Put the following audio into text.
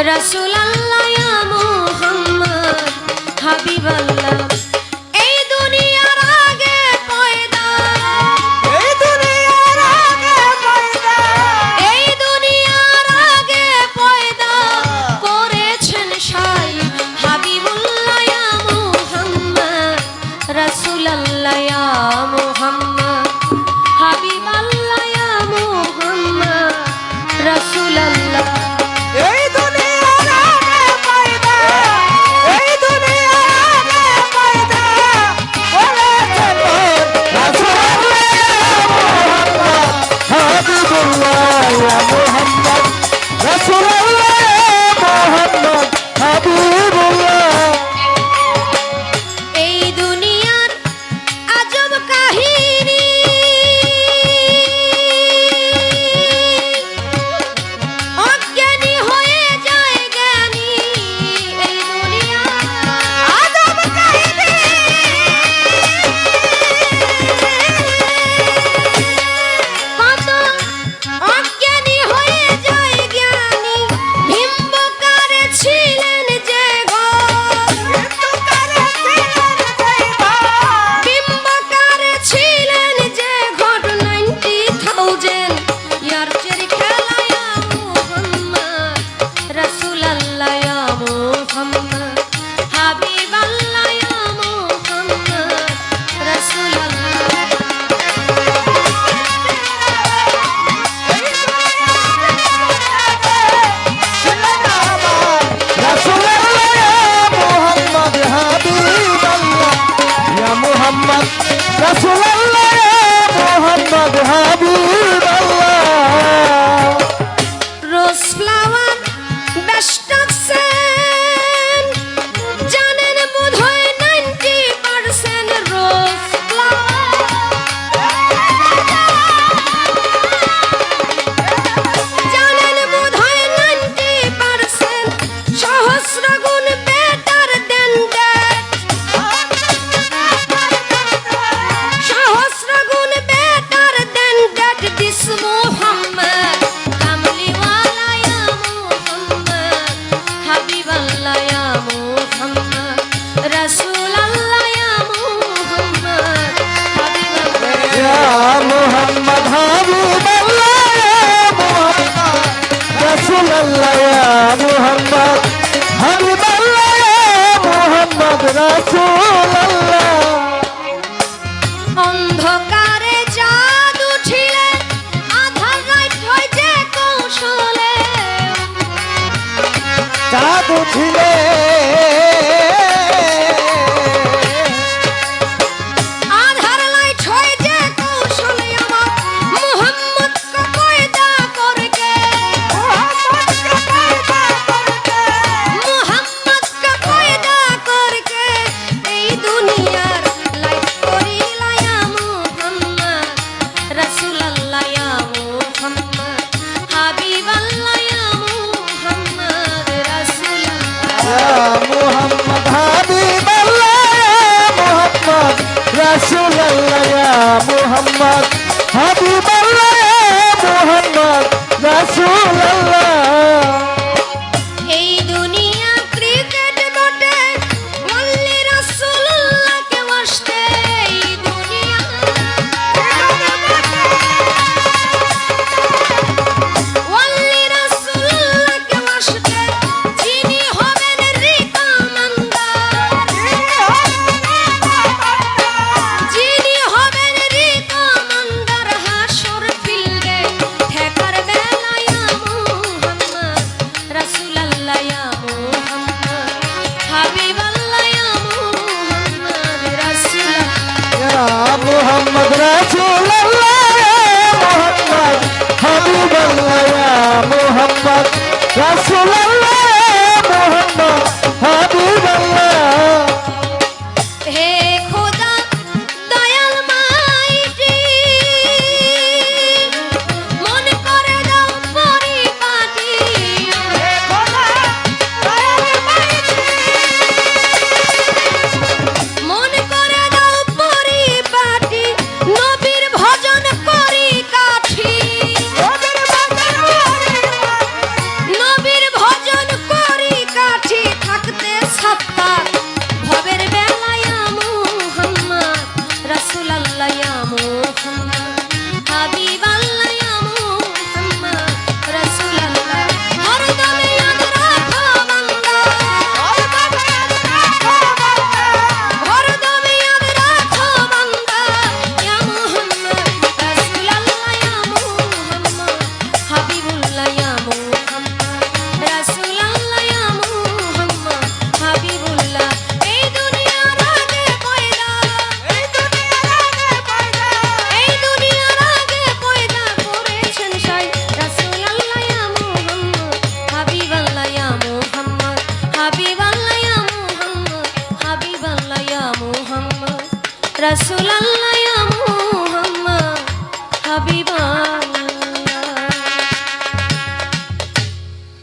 রাসূলুল্লাহ ইয়া মুহাম্মদ হাবিবাল্লাহ এই দুনিয়ার আগে পয়দা এই দুনিয়ার আগে পয়দা এই দুনিয়ার আগে পয়দা করেছেন সাই হাবিবুল্লাহ ইয়া মুহাম্মদ রাসূলুল্লাহ ইয়া মুহাম্মদ হাবিবাল্লাহ ইয়া মুহাম্মদ রাসূলুল্লাহ অন্ধকারে চাঁদ উঠিলে আধার রাত হয় যে কৌশলে চাঁদ উঠিলে রাসূলুল্লাহ ইয়া মুহাম্মদ হাবিবাল্লাহ ইয়া মুহাম্মদ রাসূলুল্লাহ এই দুনিয়া ক্রিকেট বটে ওয়াল্লি রাসূলুল্লাহকে ওয়াসতে এই দুনিয়া ওয়াল্লি রাসূলুল্লাহকে ওয়াসতে যিনি হবেন রিকমান্ডার যিনি হবেন রিকমান্ডার হাসর ফিল্ডে ঠেকার রাসূলুল্লাহ ইয়া মুহাম্মদ হাবিবাল্লাহ